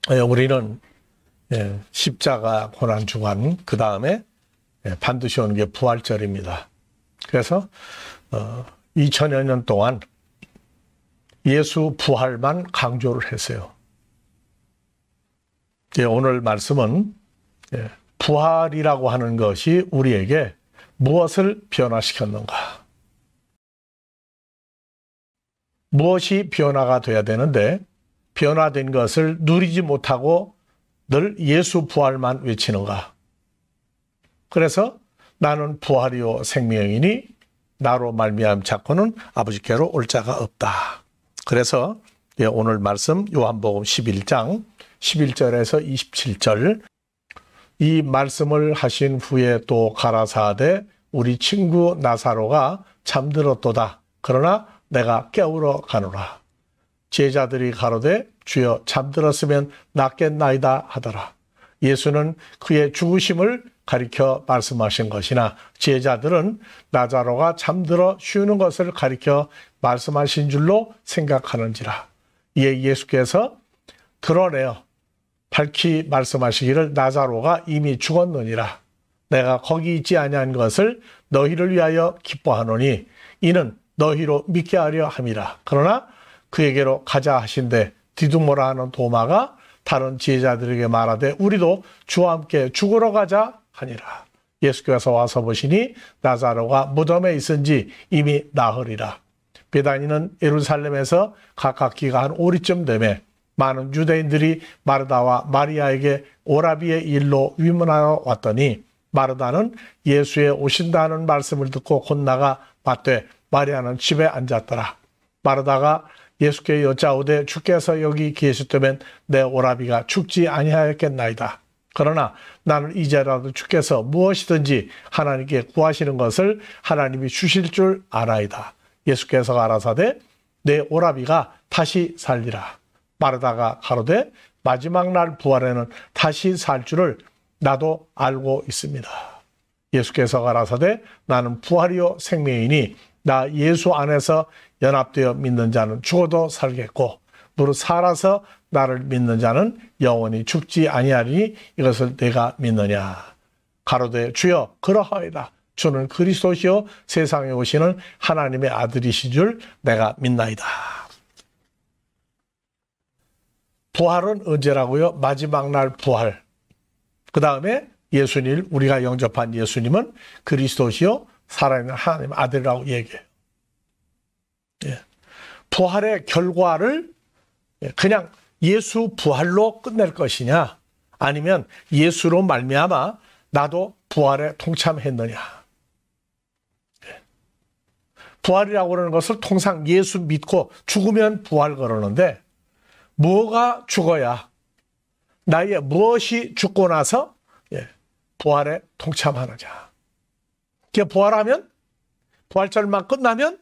우리는 십자가 고난 주간 그 다음에 반드시 오는 게 부활절입니다. 그래서 2000여 년 동안 예수 부활만 강조를 했어요. 오늘 말씀은 부활이라고 하는 것이 우리에게 무엇을 변화시켰는가? 무엇이 변화가 돼야 되는데 변화된 것을 누리지 못하고 늘 예수 부활만 외치는가? 그래서 나는 부활이요 생명이니 나로 말미암 자고는 아버지께로 올 자가 없다. 그래서 오늘 말씀 요한복음 11장 11절에서 27절 이 말씀을 하신 후에 또 가라사대 우리 친구 나사로가 잠들었도다. 그러나 내가 깨우러 가노라. 제자들이 가로되 주여 잠들었으면 낫겠나이다 하더라. 예수는 그의 죽으심을 가리켜 말씀하신 것이나 제자들은 나사로가 잠들어 쉬는 것을 가리켜 말씀하신 줄로 생각하는지라. 이에 예수께서 드러내어 밝히 말씀하시기를 나사로가 이미 죽었느니라. 내가 거기 있지 아니한 것을 너희를 위하여 기뻐하노니 이는 너희로 믿게 하려 함이라. 그러나 그에게로 가자 하신대 디두모라 하는 도마가 다른 제자들에게 말하되 우리도 주와 함께 죽으러 가자 하니라. 예수께서 와서 보시니 나사로가 무덤에 있은지 이미 나흘이라. 베다니는 예루살렘에서 가깝기가 한 오리쯤 되매 많은 유대인들이 마르다와 마리아에게 오라비의 일로 위문하러 왔더니 마르다는 예수의 오신다는 말씀을 듣고 곧 나가 봤되 마리아는 집에 앉았더라. 마르다가 예수께 여짜오되 주께서 여기 계셨다면 내 오라비가 죽지 아니하였겠나이다. 그러나 나는 이제라도 주께서 무엇이든지 하나님께 구하시는 것을 하나님이 주실 줄 알아이다. 예수께서 가라사대 내 오라비가 다시 살리라. 마르다가 가로되 마지막 날 부활에는 다시 살 줄을 나도 알고 있습니다. 예수께서 가라사대 나는 부활이요 생명이니 나 예수 안에서 연합되어 믿는 자는 죽어도 살겠고 무릇 살아서 나를 믿는 자는 영원히 죽지 아니하리니 이것을 내가 믿느냐. 가로되 주여 그러하이다. 주는 그리스도시요 세상에 오시는 하나님의 아들이신 줄 내가 믿나이다. 부활은 언제라고요? 마지막 날 부활. 그 다음에 예수님, 우리가 영접한 예수님은 그리스도시요 살아있는 하나님 아들이라고 얘기해요. 부활의 결과를 그냥 예수 부활로 끝낼 것이냐 아니면 예수로 말미암아 나도 부활에 동참했느냐. 부활이라고 그러는 것을 통상 예수 믿고 죽으면 부활 그러는데 뭐가 죽어야 나의 무엇이 죽고 나서 부활에 동참하느냐. 부활하면 부활절만 끝나면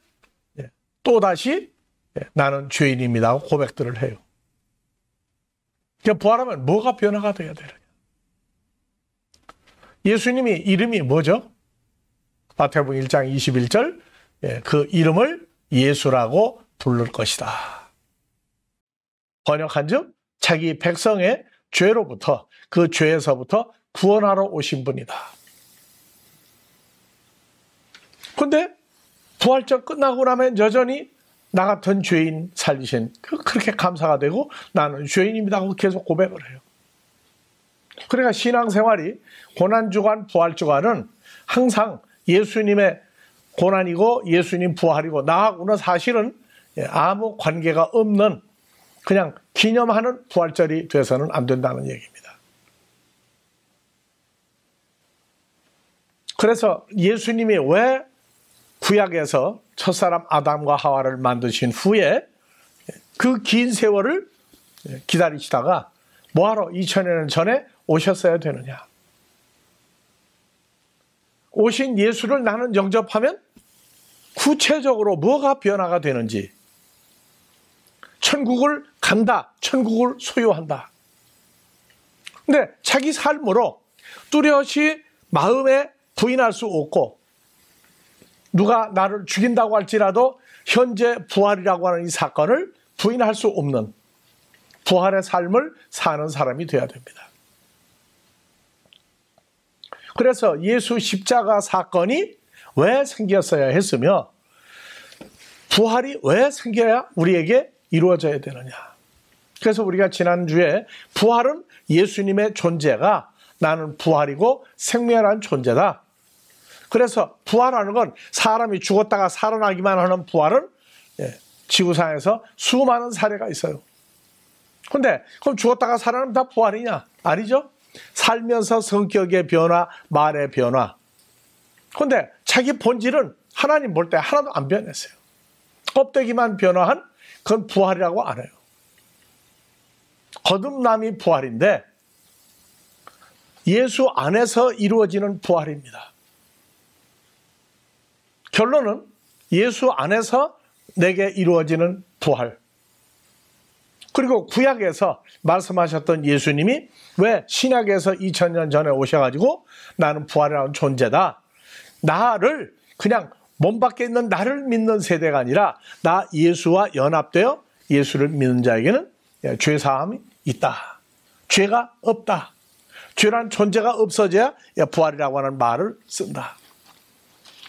또다시 나는 죄인입니다 하고 고백들을 해요. 부활하면 뭐가 변화가 되어야 되느냐. 예수님이 이름이 뭐죠? 마태복음 1장 21절 그 이름을 예수라고 부를 것이다. 번역한즉 자기 백성의 죄로부터 그 죄에서부터 구원하러 오신 분이다. 그런데 부활절 끝나고 나면 여전히 나 같은 죄인 살리신 그렇게 감사가 되고 나는 죄인입니다 하고 계속 고백을 해요. 그러니까 신앙생활이 고난주간 부활주간은 항상 예수님의 고난이고 예수님 부활이고 나하고는 사실은 아무 관계가 없는 그냥 기념하는 부활절이 돼서는 안 된다는 얘기입니다. 그래서 예수님이 왜 구약에서 첫사람 아담과 하와를 만드신 후에 그 긴 세월을 기다리시다가 뭐하러 2000여 년 전에 오셨어야 되느냐. 오신 예수를 나는 영접하면 구체적으로 뭐가 변화가 되는지 천국을 간다. 천국을 소유한다. 근데 자기 삶으로 뚜렷이 마음에 부인할 수 없고 누가 나를 죽인다고 할지라도 현재 부활이라고 하는 이 사건을 부인할 수 없는 부활의 삶을 사는 사람이 되어야 됩니다. 그래서 예수 십자가 사건이 왜 생겼어야 했으며 부활이 왜 생겨야 우리에게 이루어져야 되느냐. 그래서 우리가 지난주에 부활은 예수님의 존재가 나는 부활이고 생명이라는 존재다. 그래서 부활하는 건 사람이 죽었다가 살아나기만 하는 부활은 지구상에서 수많은 사례가 있어요. 근데 그럼 죽었다가 살아나면 다 부활이냐? 아니죠. 살면서 성격의 변화, 말의 변화. 근데 자기 본질은 하나님 볼 때 하나도 안 변했어요. 껍데기만 변화한 그건 부활이라고 안 해요. 거듭남이 부활인데 예수 안에서 이루어지는 부활입니다. 결론은 예수 안에서 내게 이루어지는 부활. 그리고 구약에서 말씀하셨던 예수님이 왜 신약에서 2000년 전에 오셔가지고 나는 부활이라는 존재다. 나를 그냥 몸 밖에 있는 나를 믿는 세대가 아니라 나 예수와 연합되어 예수를 믿는 자에게는 죄사함이 있다. 죄가 없다. 죄란 존재가 없어져야 부활이라고 하는 말을 쓴다.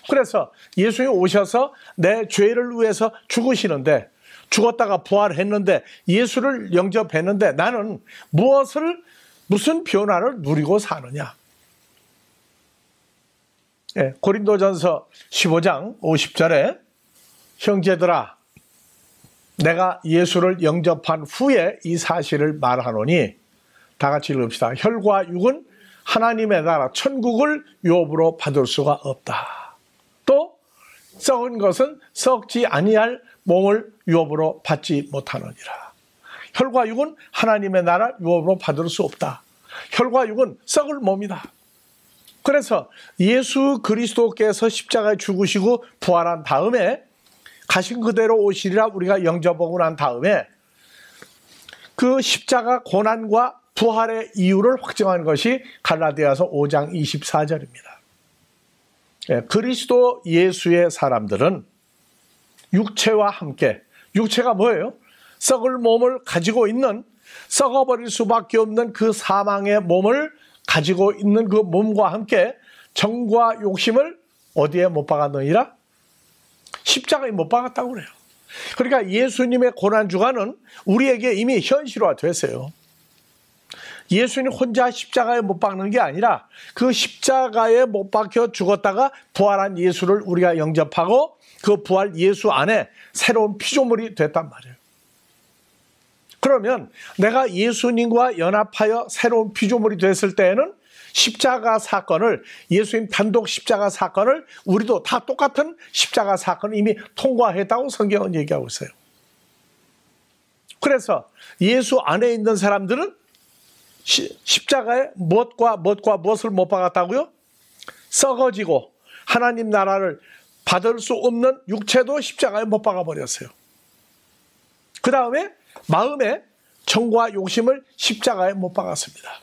그래서 예수님이 오셔서 내 죄를 위해서 죽으시는데 죽었다가 부활했는데 예수를 영접했는데 나는 무슨 변화를 누리고 사느냐. 고린도전서 15장 50절에 형제들아 내가 예수를 영접한 후에 이 사실을 말하노니 다 같이 읽읍시다. 혈과 육은 하나님의 나라 천국을 유업으로 받을 수가 없다. 또 썩은 것은 썩지 아니할 몸을 유업으로 받지 못하느니라. 혈과 육은 하나님의 나라 유업으로 받을 수 없다. 혈과 육은 썩을 몸이다. 그래서 예수 그리스도께서 십자가에 죽으시고 부활한 다음에 가신 그대로 오시리라 우리가 영접하고 난 다음에 그 십자가 고난과 부활의 이유를 확정한 것이 갈라디아서 5장 24절입니다. 그리스도 예수의 사람들은 육체와 함께, 육체가 뭐예요? 썩을 몸을 가지고 있는, 썩어버릴 수밖에 없는 그 사망의 몸을 가지고 있는 그 몸과 함께 정과 욕심을 어디에 못 박았느니라? 십자가에 못 박았다고 그래요. 그러니까 예수님의 고난주간은 우리에게 이미 현실화됐어요. 예수님 혼자 십자가에 못 박는 게 아니라 그 십자가에 못 박혀 죽었다가 부활한 예수를 우리가 영접하고 그 부활 예수 안에 새로운 피조물이 됐단 말이에요. 그러면 내가 예수님과 연합하여 새로운 피조물이 됐을 때에는 십자가 사건을, 예수님 단독 십자가 사건을 우리도 다 똑같은 십자가 사건을 이미 통과했다고 성경은 얘기하고 있어요. 그래서 예수 안에 있는 사람들은 십자가에 무엇과 무엇을 못 박았다고요? 썩어지고 하나님 나라를 받을 수 없는 육체도 십자가에 못 박아버렸어요. 그 다음에 마음의 정과 욕심을 십자가에 못 박았습니다.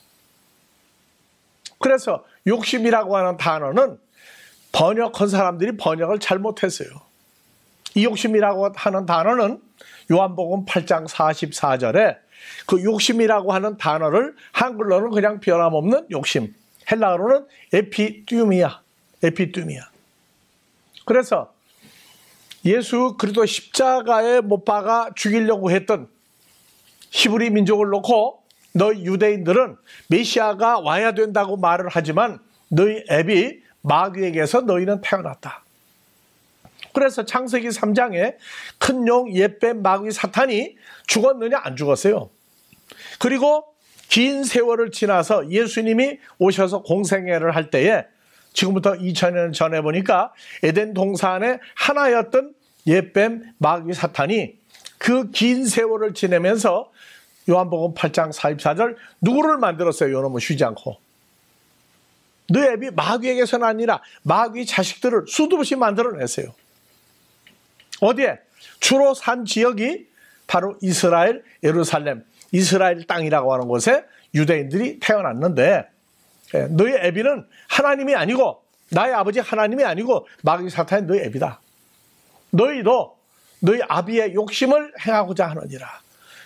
그래서 욕심이라고 하는 단어는 번역한 사람들이 번역을 잘못했어요. 이 욕심이라고 하는 단어는 요한복음 8장 44절에 그 욕심이라고 하는 단어를 한글로는 그냥 변함없는 욕심, 헬라어로는 에피뚜미아. 그래서 예수 그리스도 십자가에 못 박아 죽이려고 했던 히브리 민족을 놓고 너희 유대인들은 메시아가 와야 된다고 말을 하지만 너희 앱이 마귀에게서 너희는 태어났다. 그래서 창세기 3장에 큰 용 옛뱀 마귀 사탄이 죽었느냐 안 죽었어요. 그리고 긴 세월을 지나서 예수님이 오셔서 공생애를 할 때에 지금부터 2000년 전에 보니까 에덴 동산에 하나였던 옛뱀 마귀 사탄이 그 긴 세월을 지내면서 요한복음 8장 44절 누구를 만들었어요? 요놈은 쉬지 않고. 너희 앱이 마귀에게서는 아니라 마귀 자식들을 수도 없이 만들어냈어요. 어디에? 주로 산 지역이 바로 이스라엘, 예루살렘, 이스라엘 땅이라고 하는 곳에 유대인들이 태어났는데 너희 애비는 하나님이 아니고 나의 아버지 하나님이 아니고 마귀 사탄이 너희 애비다. 너희도 너희 아비의 욕심을 행하고자 하느니라.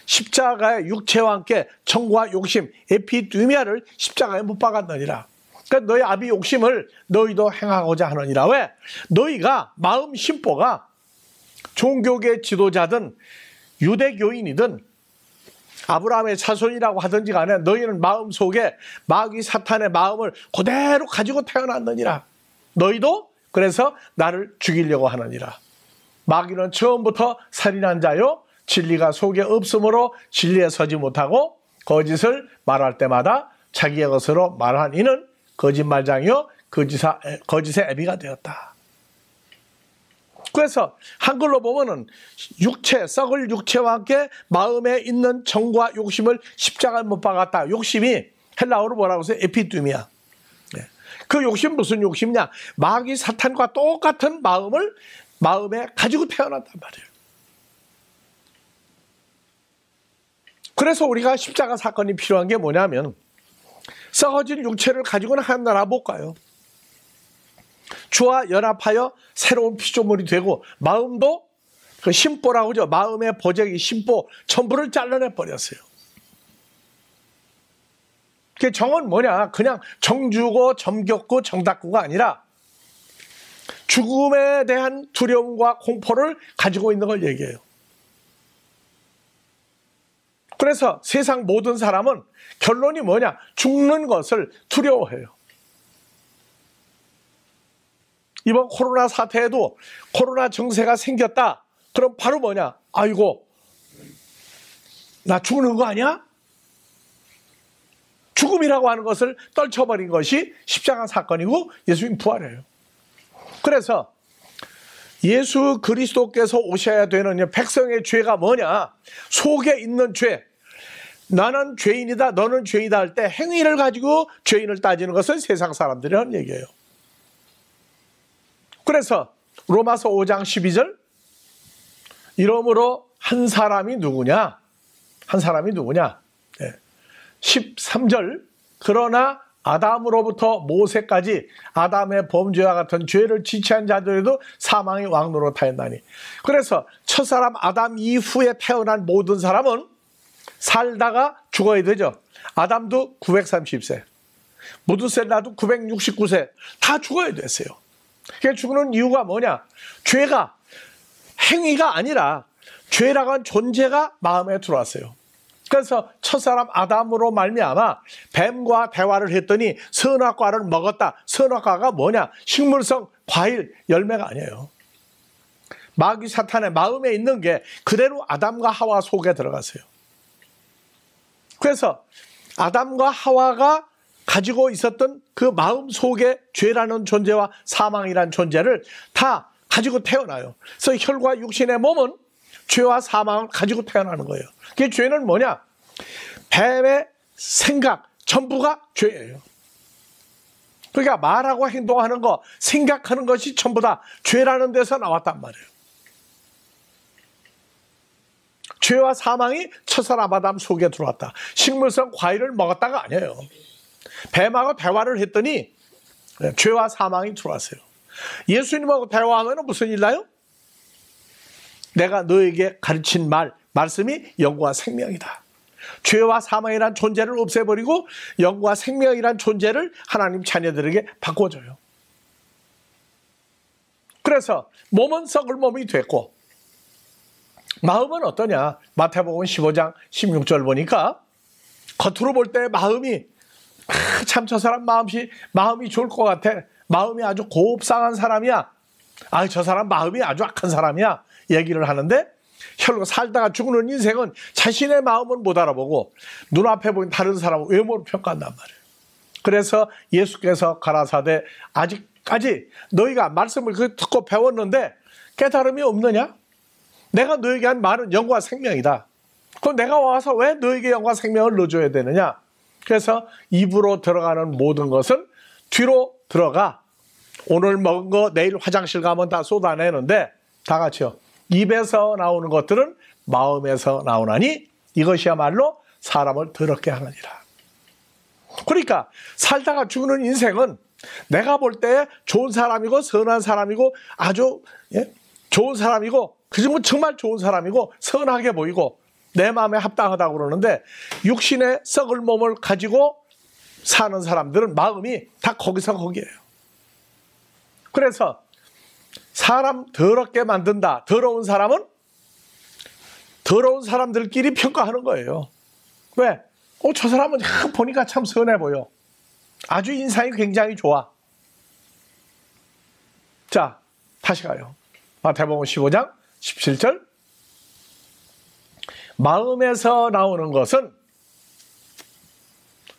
십자가의 육체와 함께 정과 욕심, 에피두미아를 십자가에 못 박았느니라. 그러니까 너희 아비 욕심을 너희도 행하고자 하느니라. 왜? 너희가 마음 심보가 종교계 지도자든 유대교인이든 아브라함의 자손이라고 하든지 간에 너희는 마음속에 마귀 사탄의 마음을 그대로 가지고 태어났느니라. 너희도 그래서 나를 죽이려고 하느니라. 마귀는 처음부터 살인한 자요 진리가 속에 없으므로 진리에 서지 못하고 거짓을 말할 때마다 자기의 것으로 말한 이는 거짓말장이요 거짓의 애비가 되었다. 그래서 한글로 보면은 육체, 썩을 육체와 함께 마음에 있는 정과 욕심을 십자가에 못 박았다. 욕심이 헬라어로 뭐라고 해서 에피두미아. 그 욕심 무슨 욕심이냐? 마귀 사탄과 똑같은 마음을 마음에 가지고 태어났단 말이에요. 그래서 우리가 십자가 사건이 필요한 게 뭐냐면 썩어진 육체를 가지고는 하나님 나라 못 가요. 주와 연합하여 새로운 피조물이 되고 마음도 그 심보라고 하죠. 마음의 보재기 심보 전부를 잘라내 버렸어요. 그 정은 뭐냐? 그냥 정주고 정겹고 정답고가 아니라 죽음에 대한 두려움과 공포를 가지고 있는 걸 얘기해요. 그래서 세상 모든 사람은 결론이 뭐냐? 죽는 것을 두려워해요. 이번 코로나 사태에도 코로나 증세가 생겼다. 그럼 바로 뭐냐? 아이고, 나 죽는 거 아니야? 죽음이라고 하는 것을 떨쳐버린 것이 십자가 사건이고 예수님 부활이에요. 그래서 예수 그리스도께서 오셔야 되는 백성의 죄가 뭐냐? 속에 있는 죄. 나는 죄인이다, 너는 죄인이다 할 때 행위를 가지고 죄인을 따지는 것은 세상 사람들이 하는 얘기예요. 그래서 로마서 5장 12절 이러므로 한 사람이 누구냐? 한 사람이 누구냐? 13절 그러나 아담으로부터 모세까지 아담의 범죄와 같은 죄를 지체한 자들에도 사망이 왕노릇하였나니. 그래서 첫사람 아담 이후에 태어난 모든 사람은 살다가 죽어야 되죠. 아담도 930세, 무드셀라도 969세 다 죽어야 됐어요. 그게 죽는 이유가 뭐냐? 죄가 행위가 아니라 죄라고 하는 존재가 마음에 들어왔어요. 그래서 첫사람 아담으로 말미암아 뱀과 대화를 했더니 선악과를 먹었다. 선악과가 뭐냐? 식물성 과일 열매가 아니에요. 마귀 사탄의 마음에 있는 게 그대로 아담과 하와 속에 들어갔어요. 그래서 아담과 하와가 가지고 있었던 그 마음 속에 죄라는 존재와 사망이라는 존재를 다 가지고 태어나요. 그래서 혈과 육신의 몸은 죄와 사망을 가지고 태어나는 거예요. 그 죄는 뭐냐? 뱀의 생각 전부가 죄예요. 그러니까 말하고 행동하는 거, 생각하는 것이 전부 다 죄라는 데서 나왔단 말이에요. 죄와 사망이 첫사람 아담 속에 들어왔다. 식물성 과일을 먹었다가 아니에요. 뱀하고 대화를 했더니 죄와 사망이 들어왔어요. 예수님하고 대화하면 무슨 일 나요? 내가 너에게 가르친 말씀이 영과 생명이다. 죄와 사망이란 존재를 없애버리고 영과 생명이란 존재를 하나님 자녀들에게 바꿔줘요. 그래서 몸은 썩을 몸이 됐고 마음은 어떠냐? 마태복음 15장 16절 보니까 겉으로 볼 때 마음이 참 저 사람 마음이 좋을 것 같아. 마음이 아주 곱상한 사람이야. 저 사람 마음이 아주 악한 사람이야. 얘기를 하는데 혈로 살다가 죽는 인생은 자신의 마음은 못 알아보고 눈앞에 보인 다른 사람은 외모로 평가한단 말이에요. 그래서 예수께서 가라사대 아직까지 너희가 말씀을 듣고 배웠는데 깨달음이 없느냐? 내가 너에게 한 말은 영과 생명이다. 그럼 내가 와서 왜 너에게 영과 생명을 넣어줘야 되느냐? 그래서 입으로 들어가는 모든 것은 뒤로 들어가. 오늘 먹은 거 내일 화장실 가면 다 쏟아내는데 다 같이요. 입에서 나오는 것들은 마음에서 나오나니 이것이야말로 사람을 더럽게 하느니라. 그러니까 살다가 죽는 인생은 내가 볼 때 좋은 사람이고 선한 사람이고 아주 좋은 사람이고 그중은 정말 좋은 사람이고 선하게 보이고 내 마음에 합당하다고 그러는데 육신의 썩을 몸을 가지고 사는 사람들은 마음이 다 거기서 거기에요. 그래서 사람 더럽게 만든다. 더러운 사람은 더러운 사람들끼리 평가하는 거예요. 왜? 저 사람은 보니까 참 선해 보여. 아주 인상이 굉장히 좋아. 자, 다시 가요. 마태복음 15장 17절. 마음에서 나오는 것은,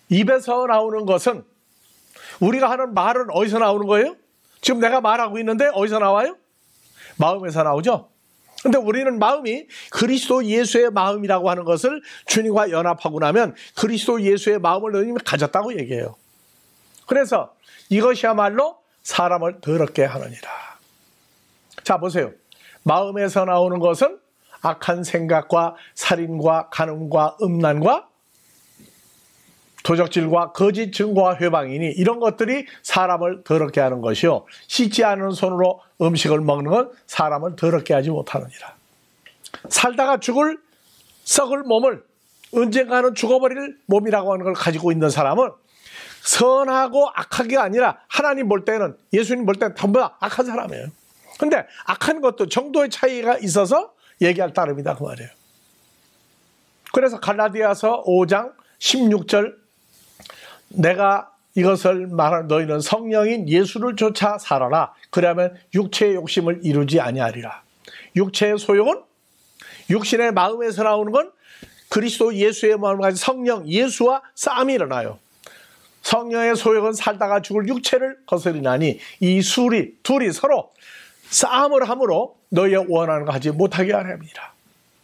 입에서 나오는 것은, 우리가 하는 말은 어디서 나오는 거예요? 지금 내가 말하고 있는데 어디서 나와요? 마음에서 나오죠? 근데 우리는 마음이 그리스도 예수의 마음이라고 하는 것을 주님과 연합하고 나면 그리스도 예수의 마음을 너희는 가졌다고 얘기해요. 그래서 이것이야말로 사람을 더럽게 하느니라. 자, 보세요. 마음에서 나오는 것은 악한 생각과 살인과 간음과 음란과 도적질과 거짓 증거와 회방이니 이런 것들이 사람을 더럽게 하는 것이요. 씻지 않은 손으로 음식을 먹는 건 사람을 더럽게 하지 못하느니라. 살다가 죽을 썩을 몸을 언젠가는 죽어버릴 몸이라고 하는 걸 가지고 있는 사람은 선하고 악하기가 아니라 하나님 볼 때는, 예수님 볼 때는 전부 다 악한 사람이에요. 근데 악한 것도 정도의 차이가 있어서 얘기할 따름이다 그 말이에요. 그래서 갈라디아서 5장 16절 내가 이것을 말하는 너희는 성령인 예수를 쫓아 살아라. 그러면 육체의 욕심을 이루지 아니하리라. 육체의 소욕은 육신의 마음에서 나오는 건 그리스도 예수의 마음을 가진 성령 예수와 싸움이 일어나요. 성령의 소욕은 살다가 죽을 육체를 거스리나니 이 둘이 서로 싸움을 함으로 너희의 원하는 거 하지 못하게 하렵니다.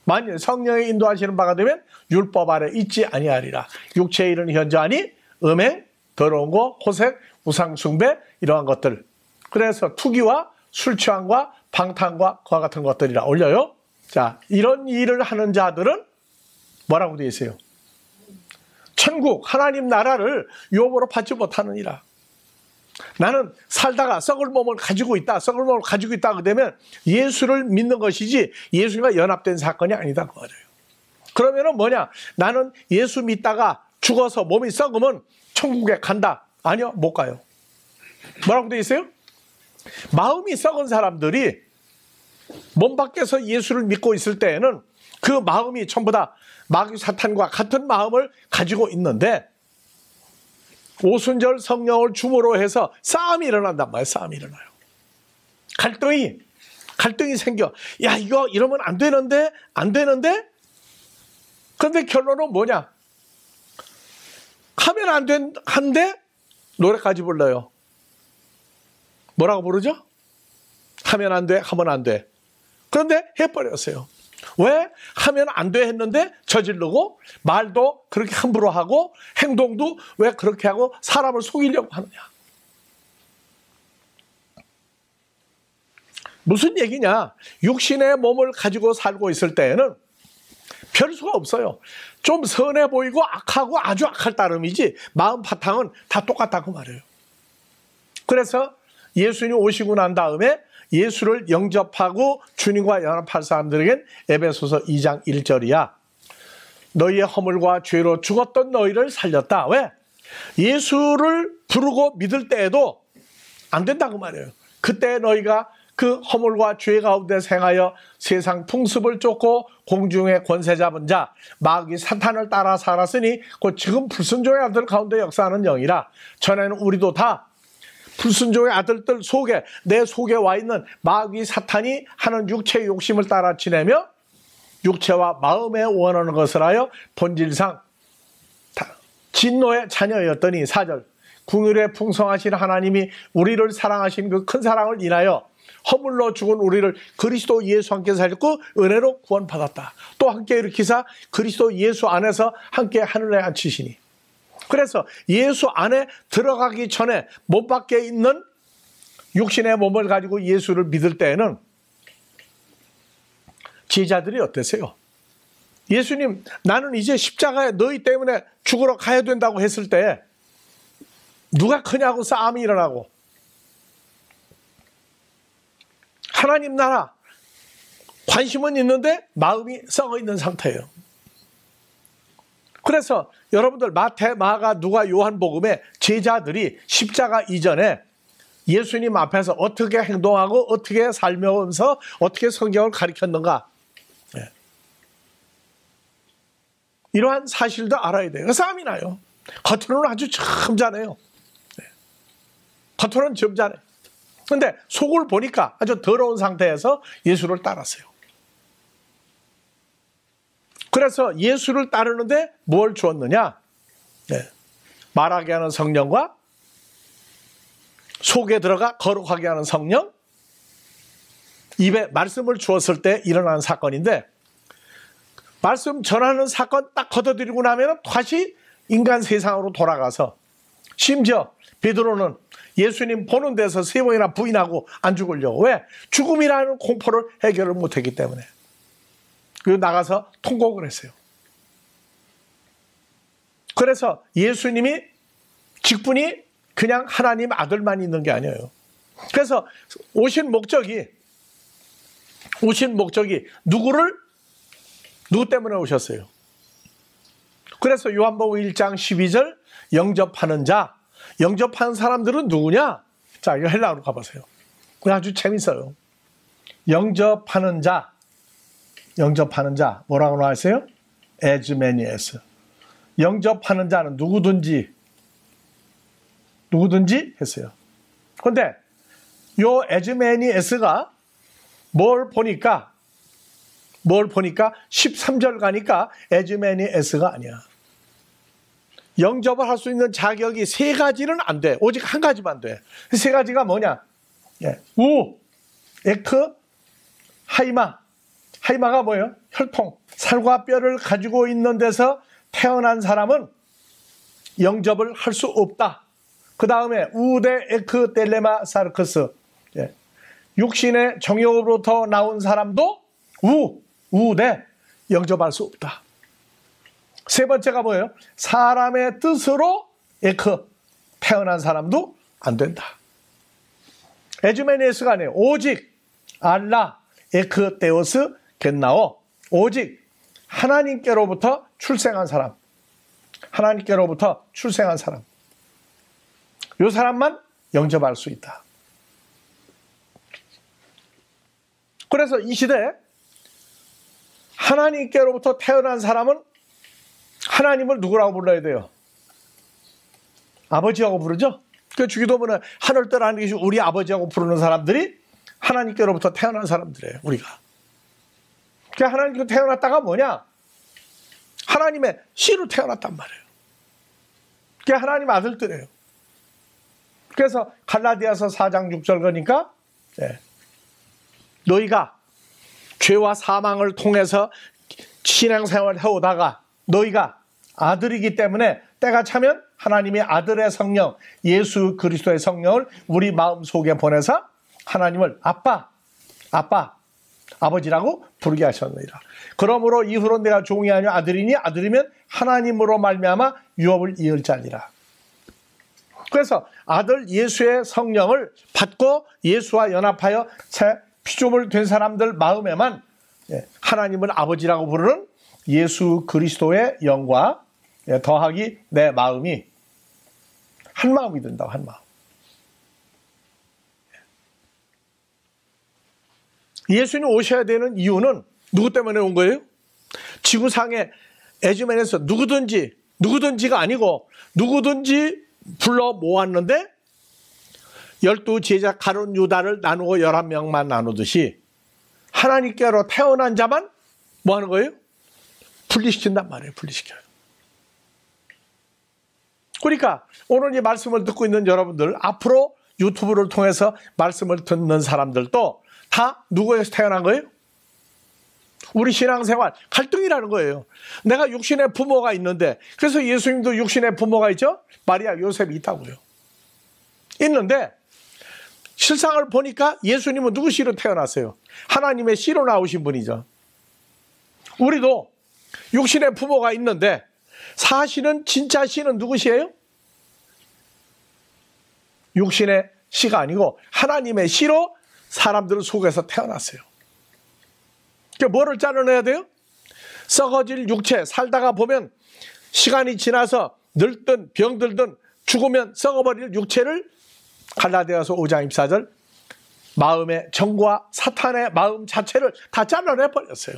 만일 성령의 인도하시는 바가 되면 율법 아래 있지 아니하리라. 육체의 일은 현저하니 음행, 더러운 거, 호색, 우상 숭배 이러한 것들. 그래서 투기와 술 취함과 방탕과 그와 같은 것들이라 올려요. 자, 이런 일을 하는 자들은 뭐라고 되어 있어요? 천국 하나님 나라를 유업으로 받지 못하느니라. 나는 살다가 썩을 몸을 가지고 있다. 썩을 몸을 가지고 있다. 그러면 예수를 믿는 것이지 예수님과 연합된 사건이 아니다. 그 말이에요. 그러면은 뭐냐? 나는 예수 믿다가 죽어서 몸이 썩으면 천국에 간다. 아니요, 못 가요. 뭐라고 되어 있어요? 마음이 썩은 사람들이 몸 밖에서 예수를 믿고 있을 때에는 그 마음이 전부 다 마귀 사탄과 같은 마음을 가지고 있는데 오순절 성령을 주모로 해서 싸움이 일어난단 말이에요. 싸움이 일어나요. 갈등이 생겨. 야, 이거 이러면 안 되는데? 그런데 결론은 뭐냐? 하면 안 한데 노래까지 불러요. 뭐라고 부르죠? 하면 안 돼, 하면 안 돼. 그런데 해버렸어요. 왜? 하면 안 돼 했는데 저지르고 말도 그렇게 함부로 하고 행동도 왜 그렇게 하고 사람을 속이려고 하느냐. 무슨 얘기냐? 육신의 몸을 가지고 살고 있을 때에는 별 수가 없어요. 좀 선해 보이고 악하고 아주 악할 따름이지 마음 바탕은 다 똑같다고 말해요. 그래서 예수님이 오시고 난 다음에 예수를 영접하고 주님과 연합할 사람들에겐 에베소서 2장 1절이야. 너희의 허물과 죄로 죽었던 너희를 살렸다. 왜? 예수를 부르고 믿을 때에도 안 된다고 말해요. 그때 너희가 그 허물과 죄 가운데 생하여 세상 풍습을 쫓고 공중의 권세 잡은 자 마귀 사탄을 따라 살았으니 곧 지금 불순종의 아들 가운데 역사하는 영이라. 전에는 우리도 다 불순종의 아들들 속에 내 속에 와 있는 마귀 사탄이 하는 육체의 욕심을 따라 지내며 육체와 마음에 원하는 것을 하여 본질상 진노의 자녀였더니 4절 궁율에 풍성하신 하나님이 우리를 사랑하신 그 큰 사랑을 인하여 허물로 죽은 우리를 그리스도 예수 함께 살렸고 은혜로 구원받았다. 또 함께 일으키사 그리스도 예수 안에서 함께 하늘에 앉히시니. 그래서 예수 안에 들어가기 전에 몸 밖에 있는 육신의 몸을 가지고 예수를 믿을 때에는 제자들이 어땠어요? 예수님, 나는 이제 십자가에 너희 때문에 죽으러 가야 된다고 했을 때 누가 크냐고 싸움이 일어나고 하나님 나라 관심은 있는데 마음이 썩어 있는 상태예요. 그래서 여러분들 마태, 마가, 누가, 요한복음에 제자들이 십자가 이전에 예수님 앞에서 어떻게 행동하고 어떻게 살면서 어떻게 성경을 가르쳤는가, 이러한 사실도 알아야 돼요. 싸움이 나요. 겉으로는 아주 점잖아요. 겉으로는 점잖아요. 그런데 속을 보니까 아주 더러운 상태에서 예수를 따랐어요. 그래서 예수를 따르는데 뭘 주었느냐? 말하게 하는 성령과 속에 들어가 거룩하게 하는 성령, 입에 말씀을 주었을 때 일어나는 사건인데, 말씀 전하는 사건 딱 걷어들이고 나면 다시 인간 세상으로 돌아가서, 심지어 베드로는 예수님 보는 데서 3번이나 부인하고 안 죽으려고. 왜? 죽음이라는 공포를 해결을 못했기 때문에. 그리고 나가서 통곡을 했어요. 그래서 예수님이 직분이 그냥 하나님 아들만 있는 게 아니에요. 그래서 오신 목적이 누구 때문에 오셨어요? 그래서 요한복음 1장 12절 영접하는 자, 영접하는 사람들은 누구냐? 자, 이거 헬라어로 가보세요. 아주 재밌어요. 영접하는 자 뭐라고 나왔어요? 에즈메니에스. 영접하는 자는 누구든지 했어요. 그런데 요 에즈메니에스가 뭘 보니까 13절 가니까 에즈메니에스가 아니야. 영접을 할 수 있는 자격이 3가지는 안 돼. 오직 1가지만 돼. 3가지가 뭐냐? 우, 에크, 하이마. 하이마가 뭐예요? 혈통. 살과 뼈를 가지고 있는 데서 태어난 사람은 영접을 할 수 없다. 그 다음에 우데 에크 텔레마 사르크스. 육신의 정욕으로부터 나온 사람도 우데 영접할 수 없다. 3번째가 뭐예요? 사람의 뜻으로 에크 태어난 사람도 안 된다. 에즈메니에스가 아니에요. 오직 알라 에크 데오스 겟나오. 오직 하나님께로부터 출생한 사람. 이 사람만 영접할 수 있다. 그래서 이 시대에 하나님께로부터 태어난 사람은 하나님을 누구라고 불러야 돼요? 아버지하고 부르죠? 그 주기도문은 하늘들 안에 계신 우리 아버지하고 부르는 사람들이 하나님께로부터 태어난 사람들이에요, 우리가. 그 하나님께로 태어났다가 뭐냐? 하나님의 씨로 태어났단 말이에요. 그게 하나님 아들들이에요. 그래서 갈라디아서 4장 6절 거니까 너희가 죄와 사망을 통해서 신앙생활을 해오다가 너희가 아들이기 때문에 때가 차면 하나님의 아들의 성령, 예수 그리스도의 성령을 우리 마음속에 보내서 하나님을 아버지라고 부르게 하셨느니라. 그러므로 이후로 내가 종이 아니요 아들이니 아들이면 하나님으로 말미암아 유업을 이을 자니라. 그래서 아들 예수의 성령을 받고 예수와 연합하여 새 피조물 된 사람들 마음에만 하나님을 아버지라고 부르는 예수 그리스도의 영과 더하기 내 마음이 한 마음이 된다. 한 마음. 예수님 오셔야 되는 이유는 누구 때문에 온 거예요? 지구상에 에즈메니에서 누구든지가 아니고 누구든지 불러 모았는데 12제자 가룟 유다를 나누고 11명만 나누듯이 하나님께로 태어난 자만 뭐 하는 거예요? 분리시킨단 말이에요. 분리시켜요. 그러니까 오늘 이 말씀을 듣고 있는 여러분들, 앞으로 유튜브를 통해서 말씀을 듣는 사람들도 다 누구에서 태어난 거예요? 우리 신앙생활 갈등이라는 거예요. 내가 육신의 부모가 있는데, 그래서 예수님도 육신의 부모가 있죠? 마리아, 요셉이 있다고요. 있는데 실상을 보니까 예수님은 누구 씨로 태어났어요? 하나님의 씨로 나오신 분이죠. 우리도 육신의 부모가 있는데 사실은 진짜 씨는 누구시에요? 육신의 씨가 아니고 하나님의 씨로 사람들 속에서 태어났어요. 그러니까 뭐를 잘라내야 돼요? 썩어질 육체, 살다가 보면 시간이 지나서 늙든 병들든 죽으면 썩어버릴 육체를 갈라디아서 5장 24절 마음의 정과 사탄의 마음 자체를 다 잘라내버렸어요.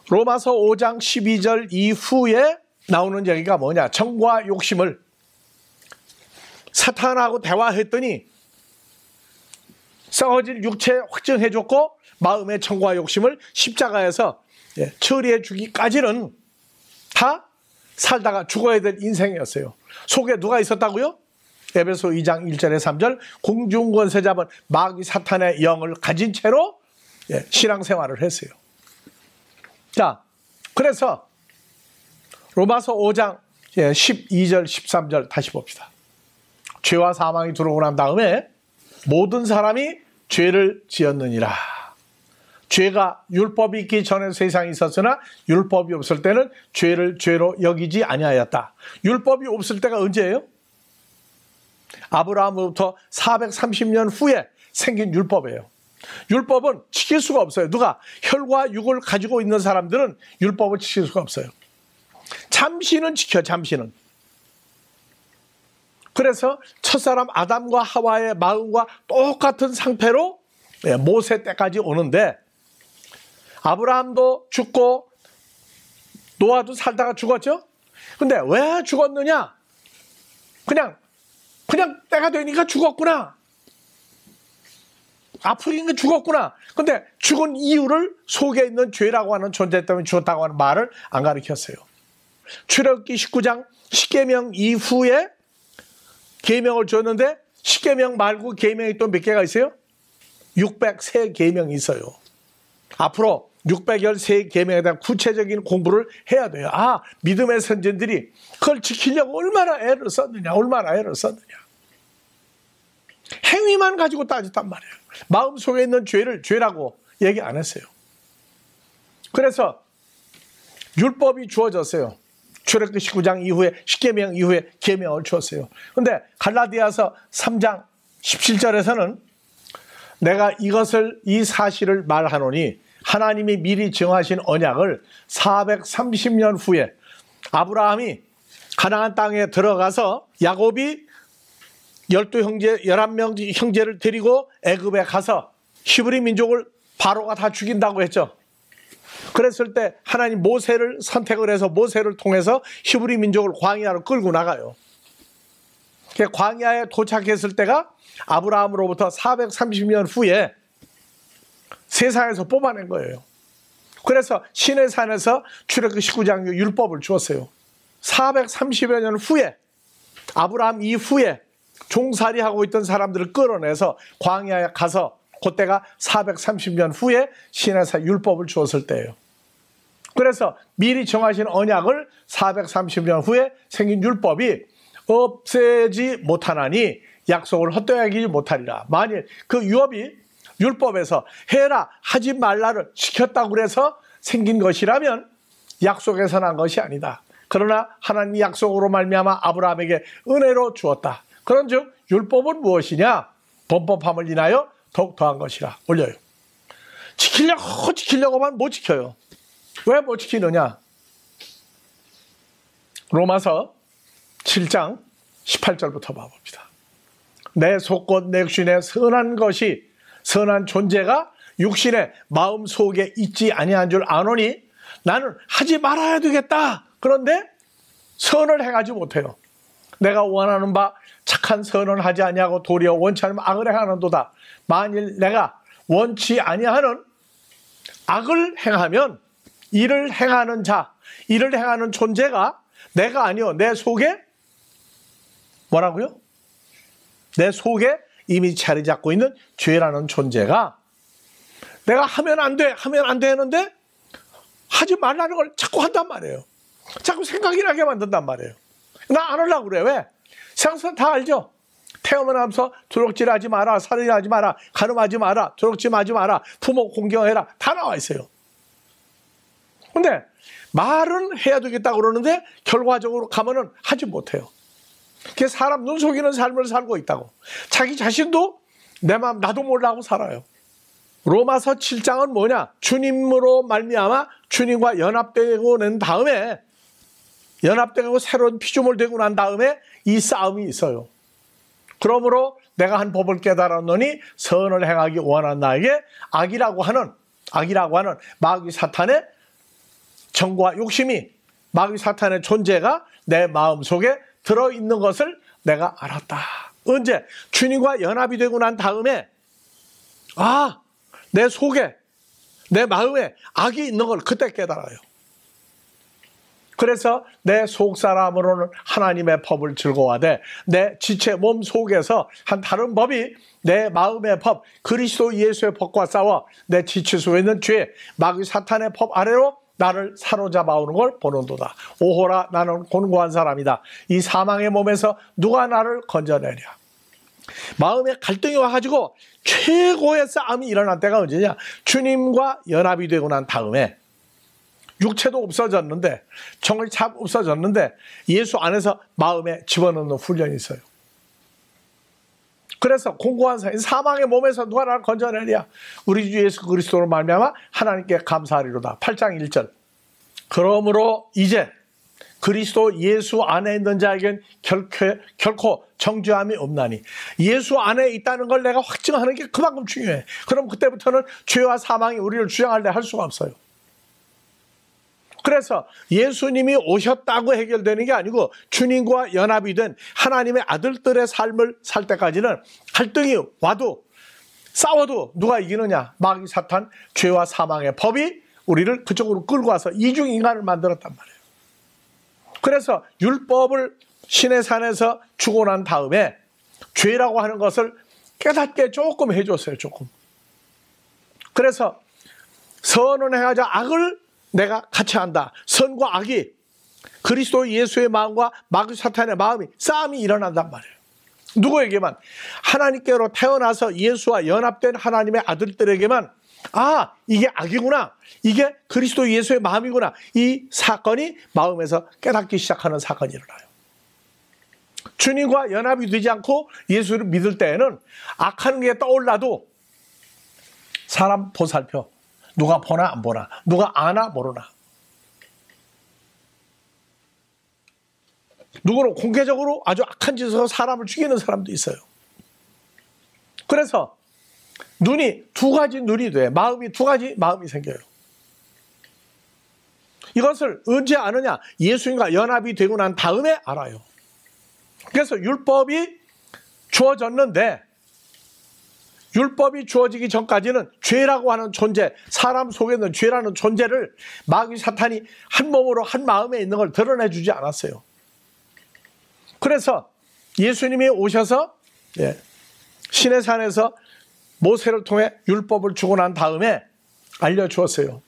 로마서 5장 12절 이후에 나오는 얘기가 뭐냐? 정과 욕심을 사탄하고 대화했더니 썩어질 육체 확증해줬고 마음의 정과 욕심을 십자가에서 처리해 주기까지는 다 살다가 죽어야 될 인생이었어요. 속에 누가 있었다고요? 에베소 2장 1절에 3절 공중권세 잡은 마귀 사탄의 영을 가진 채로 신앙생활을 했어요. 자, 그래서 로마서 5장 12절 13절 다시 봅시다. 죄와 사망이 들어오고 난 다음에 모든 사람이 죄를 지었느니라. 죄가 율법이 있기 전에 세상에 있었으나 율법이 없을 때는 죄를 죄로 여기지 아니하였다. 율법이 없을 때가 언제예요? 아브라함으로부터 430년 후에 생긴 율법이에요. 율법은 지킬 수가 없어요. 누가 혈과 육을 가지고 있는 사람들은 율법을 지킬 수가 없어요. 잠시는 지켜, 잠시는. 그래서 첫사람 아담과 하와의 마음과 똑같은 상태로 모세 때까지 오는데 아브라함도 죽고 노아도 살다가 죽었죠. 근데 왜 죽었느냐? 그냥 때가 되니까 죽었구나. 아프니까 죽었구나. 근데 죽은 이유를 속에 있는 죄라고 하는 존재 때문에 죽었다고 하는 말을 안 가르쳤어요. 출애굽기 19장 10계명 이후에 계명을 줬는데 10계명 말고 계명이 또 몇 개가 있어요? 603계명이 있어요. 앞으로 613계명에 대한 구체적인 공부를 해야 돼요. 아, 믿음의 선진들이 그걸 지키려고 얼마나 애를 썼느냐, 얼마나 애를 썼느냐. 행위만 가지고 따졌단 말이에요. 마음속에 있는 죄를 죄라고 얘기 안 했어요. 그래서 율법이 주어졌어요. 출애굽기 19장 이후에 10계명 이후에 계명을 주었어요. 그런데 갈라디아서 3장 17절에서는 내가 이 사실을 말하노니 하나님이 미리 정하신 언약을 430년 후에 아브라함이 가나안 땅에 들어가서 야곱이 11명 형제를 데리고 애굽에 가서 히브리 민족을 바로가 다 죽인다고 했죠. 그랬을 때 하나님 모세를 선택을 해서 모세를 통해서 히브리 민족을 광야로 끌고 나가요. 광야에 도착했을 때가 아브라함으로부터 430년 후에 세상에서 뽑아낸 거예요. 그래서 시내산에서 출애굽기 19장 율법을 주었어요. 430여 년 후에 아브라함 이후에 종살이하고 있던 사람들을 끌어내서 광야에 가서 그때가 430년 후에 시내산 율법을 주었을 때예요. 그래서 미리 정하신 언약을 430년 후에 생긴 율법이 없애지 못하나니 약속을 헛되이 못하리라. 만일 그 율법에서 해라 하지 말라를 지켰다고 해서 생긴 것이라면 약속에서 난 것이 아니다. 그러나 하나님이 약속으로 말미암아 아브라함에게 은혜로 주었다. 그런즉 율법은 무엇이냐? 범법함을 인하여 더욱 더한 것이라 올려요. 지키려고만 못 지켜요. 왜 못 지키느냐? 로마서 7장 18절부터 봐봅시다. 내 속곧 내 육신에 선한 존재가 육신의 마음 속에 있지 아니한 줄 아노니 나는 하지 말아야 되겠다. 그런데 선을 행하지 못해요. 내가 원하는 바 착한 선을 하지 아니하고 도리어 원치 않으면 악을 행하는도다. 만일 내가 원치 아니하는 악을 행하면 이를 행하는 존재가 내가 아니요 내 속에 뭐라고요? 내 속에 이미 자리 잡고 있는 죄라는 존재가 내가 하면 안 돼 하는데 하지 말라는 걸 자꾸 한단 말이에요. 자꾸 생각이 나게 만든단 말이에요. 나 안 하려고 그래. 왜? 세상 다 알죠? 태어나면서 도둑질하지 마라, 살인하지 마라, 간음하지 마라, 도둑질하지 마라, 부모 공경해라 다 나와 있어요. 근데 말은 해야 되겠다고 그러는데 결과적으로 가면은 하지 못해요. 그게 사람 눈 속이는 삶을 살고 있다고. 자기 자신도 내 마음 나도 몰라하고 살아요. 로마서 7장은 뭐냐? 주님으로 말미암아 주님과 연합되고 난 다음에 연합되고 새로운 피조물 되고 난 다음에 이 싸움이 있어요. 그러므로 내가 한 법을 깨달았노니 선을 행하기 원한 나에게 악이라고 하는 마귀 사탄의 정과 욕심이, 마귀 사탄의 존재가 내 마음속에 들어있는 것을 내가 알았다. 언제? 주님과 연합이 되고 난 다음에 내 속에, 내 마음에 악이 있는 걸 그때 깨달아요. 그래서 내 속사람으로는 하나님의 법을 즐거워하되 내 지체 몸 속에서 한 다른 법이 내 마음의 법, 그리스도 예수의 법과 싸워 내 지체 속에 있는 죄, 마귀 사탄의 법 아래로 나를 사로잡아 오는 걸 보는도다. 오호라, 나는 곤고한 사람이다. 이 사망의 몸에서 누가 나를 건져내랴. 마음에 갈등이 와가지고 최고의 싸움이 일어난 때가 언제냐? 주님과 연합이 되고 난 다음에 육체도 없어졌는데, 정을 참 없어졌는데 예수 안에서 마음에 집어넣는 훈련이 있어요. 그래서 공고한 사망의 몸에서 누가 나를 건져내랴. 우리 주 예수 그리스도로 말미암아 하나님께 감사하리로다. 8장 1절. 그러므로 이제 그리스도 예수 안에 있는 자에겐 결코 정죄함이 없나니. 예수 안에 있다는 걸 내가 확증하는 게 그만큼 중요해. 그럼 그때부터는 죄와 사망이 우리를 주장하려 할 수가 없어요. 그래서 예수님이 오셨다고 해결되는 게 아니고 주님과 연합이 된 하나님의 아들들의 삶을 살 때까지는 갈등이 와도 싸워도 누가 이기느냐? 마귀 사탄, 죄와 사망의 법이 우리를 그쪽으로 끌고 와서 이중 인간을 만들었단 말이에요. 그래서 율법을 신의 산에서 주고 난 다음에 죄라고 하는 것을 깨닫게 조금 해줬어요. 조금. 그래서 선은 행하자 악을 내가 같이 한다. 선과 악이, 그리스도 예수의 마음과 마귀 사탄의 마음이, 싸움이 일어난단 말이에요. 누구에게만? 하나님께로 태어나서 예수와 연합된 하나님의 아들들에게만 이게 악이구나, 이게 그리스도 예수의 마음이구나, 이 사건이 마음에서 깨닫기 시작하는 사건이 일어나요. 주님과 연합이 되지 않고 예수를 믿을 때에는 악하는 게 떠올라도 사람 보살펴. 누가 보나 안 보나, 누가 아나 모르나. 누구는 공개적으로 아주 악한 짓으로 사람을 죽이는 사람도 있어요. 그래서 눈이 두 가지 눈이 돼. 마음이 두 가지 마음이 생겨요. 이것을 언제 아느냐? 예수님과 연합이 되고 난 다음에 알아요. 그래서 율법이 주어졌는데, 율법이 주어지기 전까지는 죄라고 하는 존재, 사람 속에 있는 죄라는 존재를 마귀 사탄이 한 몸으로 한 마음에 있는 걸 드러내주지 않았어요. 그래서 예수님이 오셔서 신의 산에서 모세를 통해 율법을 주고 난 다음에 알려주었어요.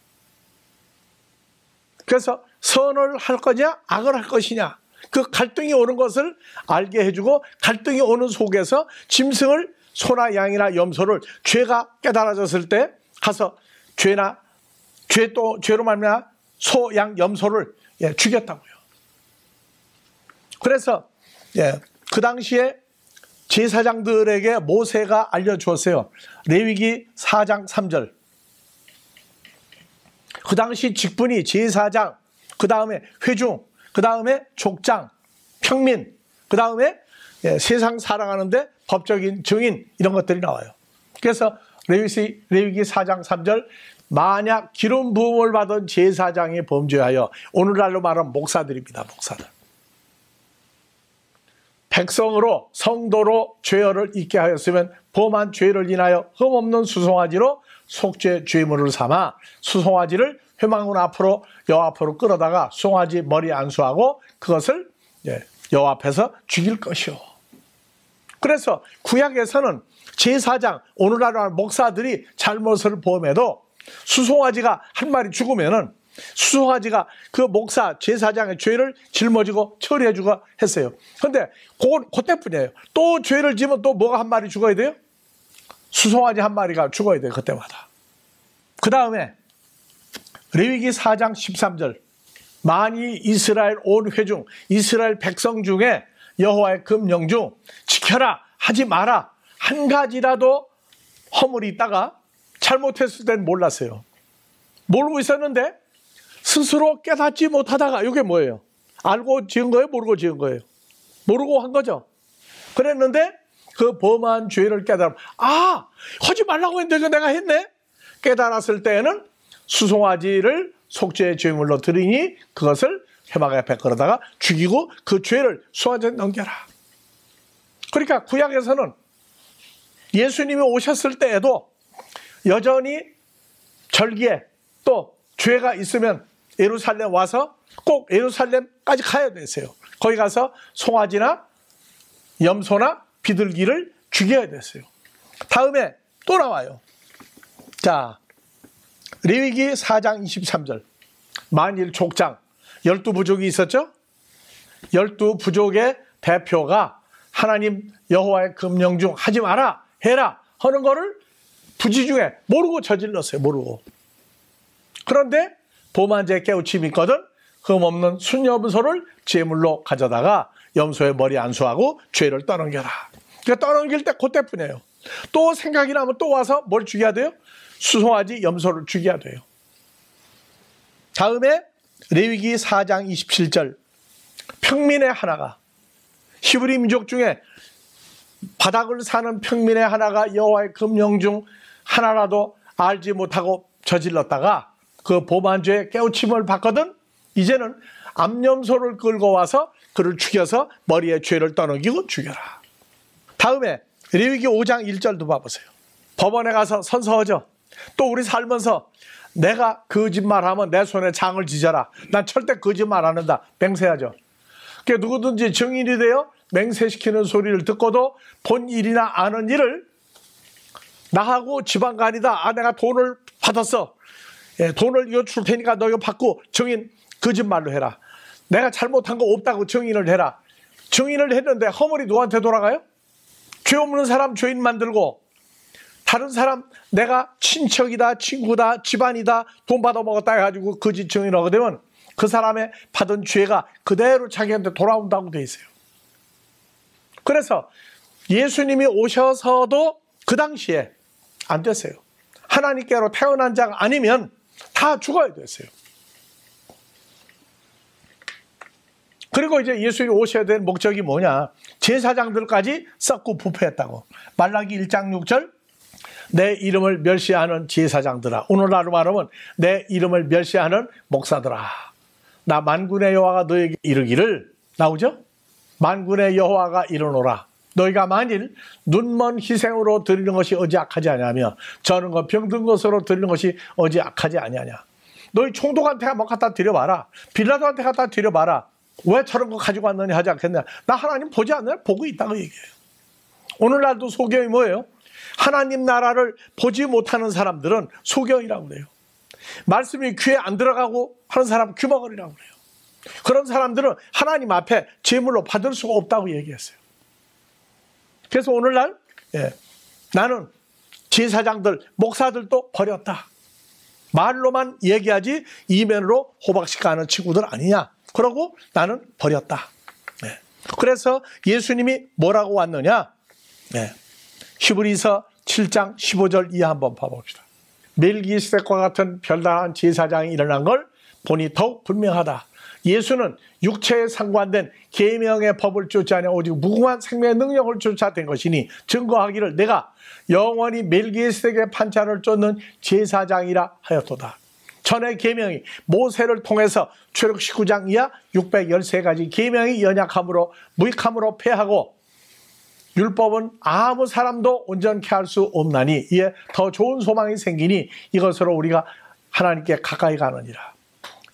그래서 선을 할 거냐 악을 할 것이냐, 그 갈등이 오는 것을 알게 해주고, 갈등이 오는 속에서 짐승을, 소나 양이나 염소를 죄가 깨달아졌을 때 가서 죄로 말미암아 소, 양, 염소를 죽였다고요. 그래서 그 당시에 제사장들에게 모세가 알려주었어요. 레위기 4장 3절. 그 당시 직분이 제사장, 그 다음에 회중, 그 다음에 족장, 평민, 그 다음에 세상 살아가는데 법적인 증인, 이런 것들이 나와요. 그래서 레위기 4장 3절, 만약 기름 부음을 받은 제사장이 범죄하여, 오늘날로 말하면 목사들입니다. 목사들. 백성으로, 성도로 죄를 잊게 하였으면 범한 죄를 인하여 흠없는 수송아지로 속죄 죄물을 삼아 수송아지를 회막문 앞으로 여호와 앞으로 끌어다가 수송아지 머리 안수하고 그것을 여호와 앞에서 죽일 것이요. 그래서 구약에서는 제사장, 오늘날 목사들이 잘못을 범해도 수송아지가 한 마리 죽으면은 수송아지가 그 목사, 제사장의 죄를 짊어지고 처리해주고 했어요. 그런데 그때뿐이에요. 또 죄를 지면 또 뭐가 한 마리 죽어야 돼요? 수송아지 한 마리가 죽어야 돼요. 그때마다. 그 다음에 레위기 4장 13절, 만일 이스라엘 온 회중, 이스라엘 백성 중에 여호와의 금령 중 지켜라, 하지 마라, 한 가지라도 허물이 있다가 잘못했을 땐 몰랐어요. 모르고 있었는데 스스로 깨닫지 못하다가, 이게 뭐예요? 알고 지은 거예요? 모르고 지은 거예요? 모르고 한 거죠. 그랬는데 그 범한 죄를 깨달아, 하지 말라고 했는데 이거 내가 했네? 깨달았을 때에는 수송아지를 속죄의 죄물로 드리니 그것을 회막 앞에 걸어다가 죽이고 그 죄를 수송아지에 넘겨라. 그러니까 구약에서는 예수님이 오셨을 때에도 여전히 절기에 또 죄가 있으면 예루살렘 와서 꼭 예루살렘까지 가야 됐어요. 거기 가서 송아지나 염소나 비둘기를 죽여야 됐어요. 다음에 또 나와요. 자, 레위기 4장 23절. 만일 족장, 12부족이 있었죠? 12부족의 대표가 하나님 여호와의 금령 중 하지 마라, 해라 하는 거를 부지 중에 모르고 저질렀어요. 모르고. 그런데 범한 죄 깨우침이 있거든 흠없는 순염소를 제물로 가져다가 염소의 머리 안수하고 죄를 떠넘겨라. 그러니까 떠넘길 때 그때뿐이에요. 또 생각이 나면 또 와서 뭘 죽여야 돼요? 수송아지 염소를 죽여야 돼요. 다음에 레위기 4장 27절. 평민의 하나가, 히브리 민족 중에 바닥을 사는 평민의 하나가 여호와의 금령 중 하나라도 알지 못하고 저질렀다가 그 범한 죄에 깨우침을 받거든 이제는 암염소를 끌고 와서 그를 죽여서 머리에 죄를 떠넘기고 죽여라. 다음에 레위기 5장 1절도 봐보세요. 법원에 가서 선서하죠. 또 우리 살면서 내가 거짓말하면 내 손에 장을 지져라. 난 절대 거짓말 안 한다. 맹세하죠. 그러니까 누구든지 증인이 되어 맹세시키는 소리를 듣고도 본 일이나 아는 일을 나하고 지방간이다. 내가 돈을 받았어. 돈을 이거 줄 테니까 너 이거 받고 증인 거짓말로 해라. 내가 잘못한 거 없다고 증인을 해라. 증인을 했는데 허물이 누구한테 돌아가요? 죄 없는 사람 죄인 만들고 다른 사람 내가 친척이다, 친구다, 집안이다, 돈 받아먹었다 해가지고 거짓 증인하게 되면 그 사람의 받은 죄가 그대로 자기한테 돌아온다고 돼 있어요. 그래서 예수님이 오셔서도 그 당시에 안 됐어요. 하나님께로 태어난 자가 아니면 다 죽어야 됐어요. 그리고 이제 예수님이 오셔야 될 목적이 뭐냐? 제사장들까지 썩고 부패했다고. 말라기 1장 6절. 내 이름을 멸시하는 제사장들아. 오늘날로 말하면 내 이름을 멸시하는 목사들아. 나 만군의 여호와가 너에게 이르기를, 나오죠? 만군의 여호와가 이르노라. 너희가 만일 눈먼 희생으로 드리는 것이 어찌 악하지 아니하며 저는 것 병든 것으로 드리는 것이 어찌 악하지 아니하냐. 너희 총독한테 한번 갖다 드려봐라. 빌라도한테 갖다 드려봐라. 왜 저런 거 가지고 왔느냐 하지 않겠냐. 나 하나님 보지 않나요? 보고 있다고 얘기해요. 오늘날도 소경이 뭐예요? 하나님 나라를 보지 못하는 사람들은 소경이라고 그래요. 말씀이 귀에 안 들어가고 하는 사람 귀머거리라고 그래요. 그런 사람들은 하나님 앞에 제물로 받을 수가 없다고 얘기했어요. 그래서 오늘날 나는 제사장들, 목사들도 버렸다. 말로만 얘기하지 이면으로 호박씩 가는 친구들 아니냐. 그러고 나는 버렸다. 그래서 예수님이 뭐라고 왔느냐. 히브리서 7장 15절 이하 한번 봐봅시다. 멜기세덱과 같은 별다른 제사장이 일어난 걸 보니 더욱 분명하다. 예수는 육체에 상관된 계명의 법을 쫓지 아니하고 오직 무궁한 생명의 능력을 쫓아낸 것이니 증거하기를 내가 영원히 멜기세덱의 판자를 쫓는 제사장이라 하였도다. 전의 계명이 모세를 통해서 출애굽 19장 이하 613가지 계명이 연약함으로 무익함으로 패하고 율법은 아무 사람도 온전케 할 수 없나니 이에 더 좋은 소망이 생기니 이것으로 우리가 하나님께 가까이 가느니라.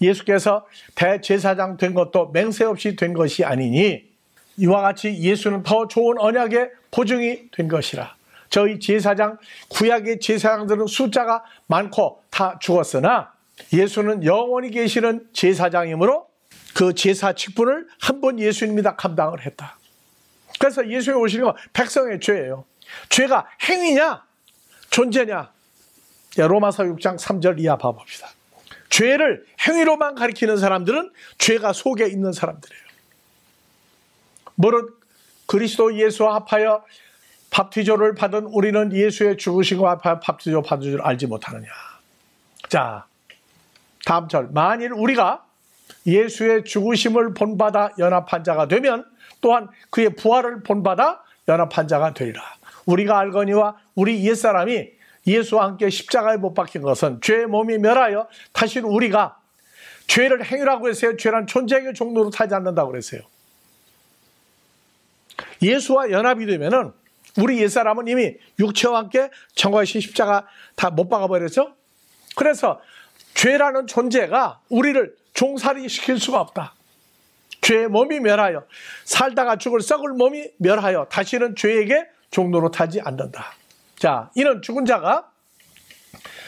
예수께서 대제사장 된 것도 맹세 없이 된 것이 아니니 이와 같이 예수는 더 좋은 언약의 보증이 된 것이라. 저희 제사장, 구약의 제사장들은 숫자가 많고 다 죽었으나 예수는 영원히 계시는 제사장이므로 그 제사 직분을 한 번 예수님이 다 감당을 했다. 그래서 예수님이 오시는 건 백성의 죄예요. 죄가 행위냐 존재냐. 로마서 6장 3절 이하 봐봅시다. 죄를 행위로만 가리키는 사람들은 죄가 속에 있는 사람들이에요. 무릇 그리스도 예수와 합하여 밥티조를 받은 우리는 예수의 죽으심과 합하여 밥티조 받은 줄 알지 못하느냐. 자, 다음 절. 만일 우리가 예수의 죽으심을 본받아 연합한 자가 되면 또한 그의 부활을 본받아 연합한 자가 되리라. 우리가 알거니와 우리 옛사람이 예수와 함께 십자가에 못 박힌 것은 죄의 몸이 멸하여 다시는 우리가 죄를 행위라고 했어요. 죄란 존재의 종로로 타지 않는다고 그랬어요. 예수와 연합이 되면은 우리 옛사람은 이미 육체와 함께 정하신 십자가 다 못 박아버렸죠. 그래서 죄라는 존재가 우리를 종살이 시킬 수가 없다. 죄의 몸이 멸하여 살다가 죽을 썩을 몸이 멸하여 다시는 죄에게 종로로 타지 않는다. 자, 이는 죽은 자가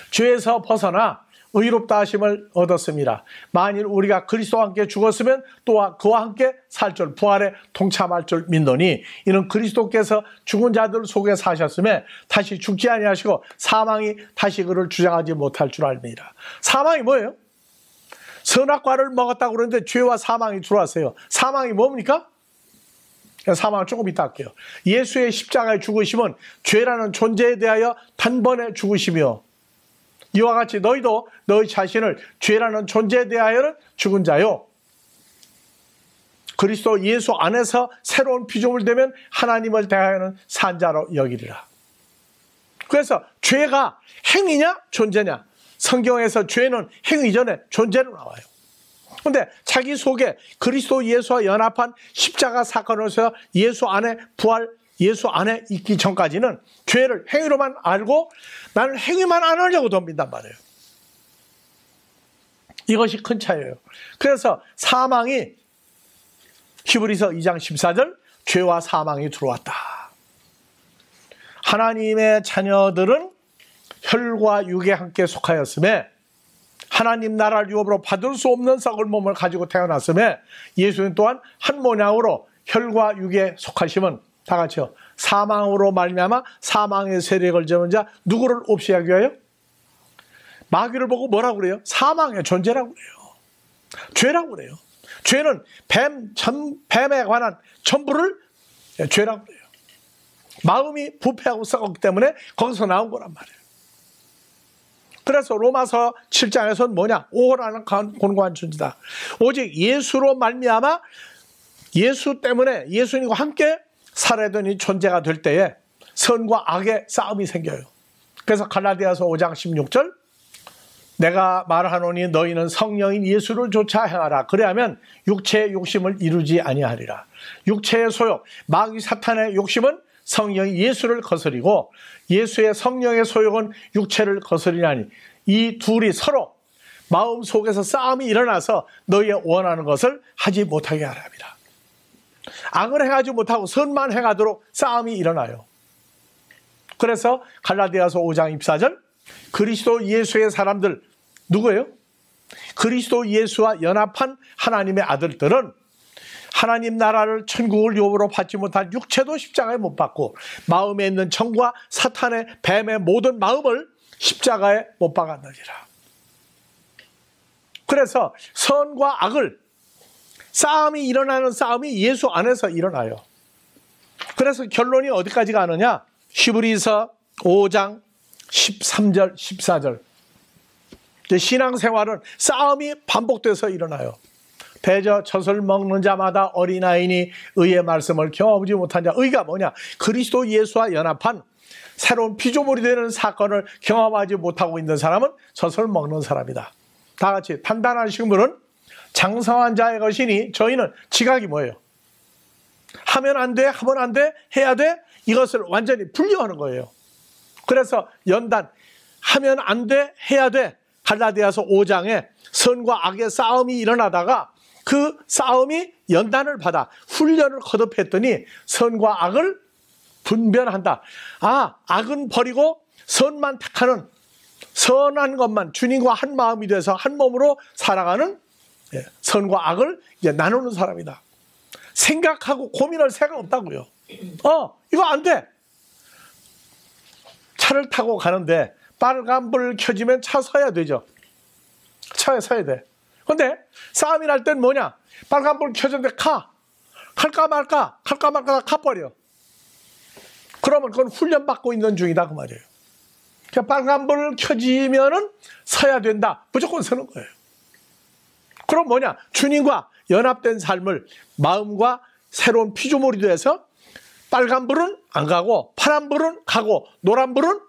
죄에서 벗어나 의롭다 하심을 얻었습니다. 만일 우리가 그리스도와 함께 죽었으면 또한 그와 함께 살 줄 부활에 동참할 줄 믿노니 이는 그리스도께서 죽은 자들 속에 사셨음에 다시 죽지 아니하시고 사망이 다시 그를 주장하지 못할 줄 압니다. 사망이 뭐예요? 선악과를 먹었다고 그러는데 죄와 사망이 들어왔어요. 사망이 뭡니까? 사망을 조금 이따 할게요. 예수의 십자가에 죽으심은 죄라는 존재에 대하여 단번에 죽으시며 이와 같이 너희도 너희 자신을 죄라는 존재에 대하여는 죽은 자요 그리스도 예수 안에서 새로운 피조물 되면 하나님을 대하여는 산 자로 여기리라. 그래서 죄가 행위냐 존재냐? 성경에서 죄는 행위 전에 존재로 나와요. 그런데 자기 속에 그리스도 예수와 연합한 십자가 사건으로서 예수 안에 부활, 예수 안에 있기 전까지는 죄를 행위로만 알고 나는 행위만 안 하려고 덤빈단 말이에요. 이것이 큰 차이예요. 그래서 사망이 히브리서 2장 14절 죄와 사망이 들어왔다. 하나님의 자녀들은 혈과 육에 함께 속하였음에 하나님 나라를 유업으로 받을 수 없는 썩을 몸을 가지고 태어났음에 예수님 또한 한 모양으로 혈과 육에 속하심은 다 같이요. 사망으로 말미암아 사망의 세력을 잡은 자 누구를 없이 하기 위하여? 마귀를 보고 뭐라고 그래요? 사망의 존재라고 그래요. 죄라고 그래요. 죄는 뱀에 관한 전부를 죄라고 그래요. 마음이 부패하고 썩었기 때문에 거기서 나온 거란 말이에요. 그래서 로마서 7장에서는 뭐냐? 오호라는 곤고한 존재다. 오직 예수로 말미암아 예수 때문에 예수님과 함께 살아야 되는 존재가 될 때에 선과 악의 싸움이 생겨요. 그래서 갈라디아서 5장 16절 내가 말하노니 너희는 성령인 예수를 쫓아 행하라. 그래야면 육체의 욕심을 이루지 아니하리라. 육체의 소욕, 마귀 사탄의 욕심은 성령인 예수를 거스리고 예수의 성령의 소욕은 육체를 거스리나니 이 둘이 서로 마음속에서 싸움이 일어나서 너희의 원하는 것을 하지 못하게 하라 합니다. 악을 행하지 못하고 선만 행하도록 싸움이 일어나요. 그래서 갈라디아서 5장 24절 그리스도 예수의 사람들 누구예요? 그리스도 예수와 연합한 하나님의 아들들은 하나님 나라를 천국을 유업으로 받지 못한 육체도 십자가에 못 박고 마음에 있는 정과 사탄의 뱀의 모든 마음을 십자가에 못 박았느니라. 그래서 선과 악을 싸움이 일어나는 싸움이 예수 안에서 일어나요. 그래서 결론이 어디까지 가느냐? 히브리서 5장 13절 14절 신앙생활은 싸움이 반복돼서 일어나요. 대저 젖을 먹는 자마다 어린아이니 의의 말씀을 경험하지 못한 자. 의가 뭐냐? 그리스도 예수와 연합한 새로운 피조물이 되는 사건을 경험하지 못하고 있는 사람은 젖을 먹는 사람이다. 다 같이 단단한 식물은 장성한 자의 것이니 저희는 지각이 뭐예요? 하면 안 돼, 하면 안 돼, 해야 돼. 이것을 완전히 분리하는 거예요. 그래서 연단, 하면 안 돼, 해야 돼. 갈라디아서 5장에 선과 악의 싸움이 일어나다가 그 싸움이 연단을 받아 훈련을 거듭했더니 선과 악을 분별한다. 아, 악은 버리고 선만 택하는 선한 것만 주님과 한 마음이 돼서 한 몸으로 살아가는 선과 악을 이제 나누는 사람이다. 생각하고 고민할 새가 없다고요. 이거 안 돼. 차를 타고 가는데 빨간불 켜지면 차 서야 되죠. 차에 서야 돼. 근데 싸움이 날 땐 뭐냐? 빨간불 켜졌는데 갈까 말까 가버려. 그러면 그건 훈련받고 있는 중이다 그 말이에요. 그러니까 빨간불 켜지면은 서야 된다. 무조건 서는 거예요. 그럼 뭐냐? 주님과 연합된 삶을 마음과 새로운 피조물이 돼서 빨간불은 안 가고 파란불은 가고 노란불은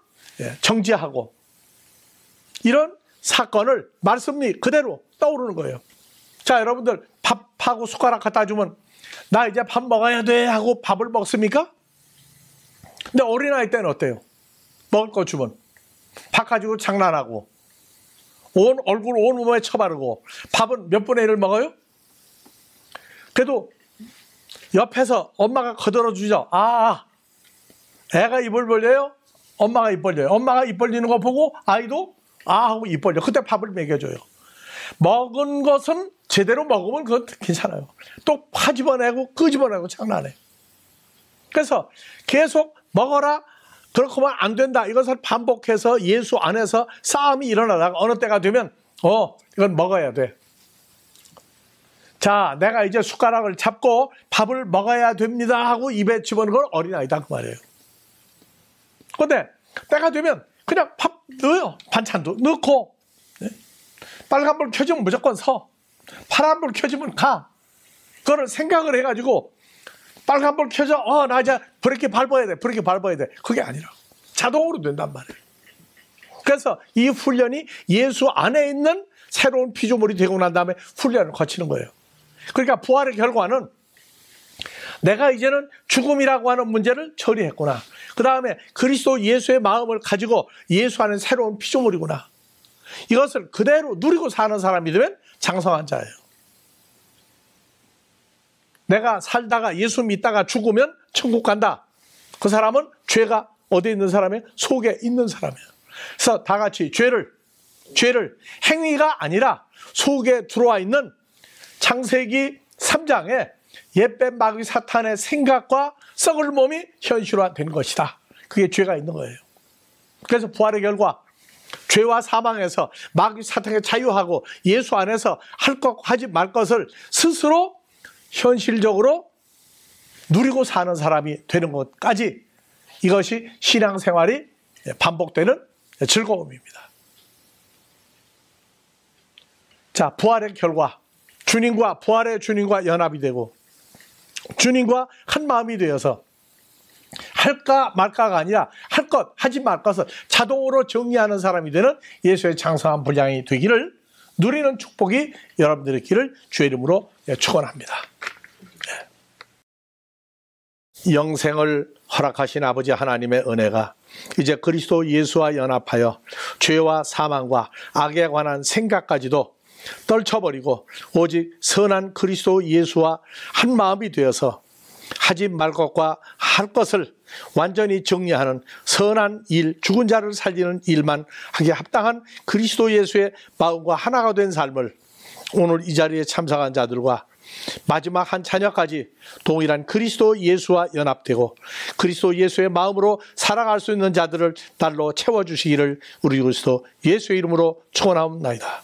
정지하고, 이런 사건을 말씀이 그대로 떠오르는 거예요. 자, 여러분들 밥하고 숟가락 갖다 주면 나 이제 밥 먹어야 돼 하고 밥을 먹습니까? 근데 어린아이 때는 어때요? 먹을 거 주면 밥 가지고 장난하고 온 얼굴 온 몸에 쳐바르고 밥은 몇 분의 1을 먹어요? 그래도 옆에서 엄마가 거들어 주죠. 애가 입을 벌려요? 엄마가 입 벌려요. 엄마가 입 벌리는 거 보고 아이도 하고 입 벌려. 그때 밥을 먹여줘요. 먹은 것은 제대로 먹으면 그건 괜찮아요. 또 파집어내고 끄집어내고 장난해. 그래서 계속 먹어라, 그렇게 하면 안 된다, 이것을 반복해서 예수 안에서 싸움이 일어나다가 어느 때가 되면 이건 먹어야 돼. 자, 내가 이제 숟가락을 잡고 밥을 먹어야 됩니다 하고 입에 집어넣은 건 어린아이다 그 말이에요. 근데 때가 되면 그냥 밥 넣어요. 반찬도 넣고, 빨간불 켜지면 무조건 서, 파란불 켜지면 가. 그거를 생각을 해가지고 빨간불 켜져, 나 이제 브레이크 밟아야 돼, 브레이크 밟아야 돼, 그게 아니라 자동으로 된단 말이에요. 그래서 이 훈련이 예수 안에 있는 새로운 피조물이 되고 난 다음에 훈련을 거치는 거예요. 그러니까 부활의 결과는 내가 이제는 죽음이라고 하는 문제를 처리했구나, 그 다음에 그리스도 예수의 마음을 가지고 예수 안에 새로운 피조물이구나, 이것을 그대로 누리고 사는 사람이 되면 장성한 자예요. 내가 살다가 예수 믿다가 죽으면 천국 간다, 그 사람은 죄가 어디에 있는 사람이에요? 속에 있는 사람이에요. 그래서 다 같이 죄를 행위가 아니라 속에 들어와 있는 창세기 3장에 옛뱀 마귀 사탄의 생각과 썩을 몸이 현실화된 것이다. 그게 죄가 있는 거예요. 그래서 부활의 결과, 죄와 사망에서 마귀 사탄에 자유하고 예수 안에서 할 것 하지 말 것을 스스로 현실적으로 누리고 사는 사람이 되는 것까지, 이것이 신앙생활이 반복되는 즐거움입니다. 자, 부활의 결과, 부활의 주님과 연합이 되고 주님과 한 마음이 되어서 할까 말까가 아니라 할 것, 하지 말 것을 자동으로 정리하는 사람이 되는 예수의 장성한 분량이 되기를 누리는 축복이 여러분들의 길을 주의 이름으로 축원합니다. 영생을 허락하신 아버지 하나님의 은혜가 이제 그리스도 예수와 연합하여 죄와 사망과 악에 관한 생각까지도 떨쳐버리고 오직 선한 그리스도 예수와 한 마음이 되어서 하지 말 것과 할 것을 완전히 정리하는 선한 일, 죽은 자를 살리는 일만 하기에 합당한 그리스도 예수의 마음과 하나가 된 삶을 오늘 이 자리에 참석한 자들과 마지막 한 자녀까지 동일한 그리스도 예수와 연합되고 그리스도 예수의 마음으로 살아갈 수 있는 자들을 날로 채워주시기를 우리 그리스도 예수의 이름으로 축원하옵나이다.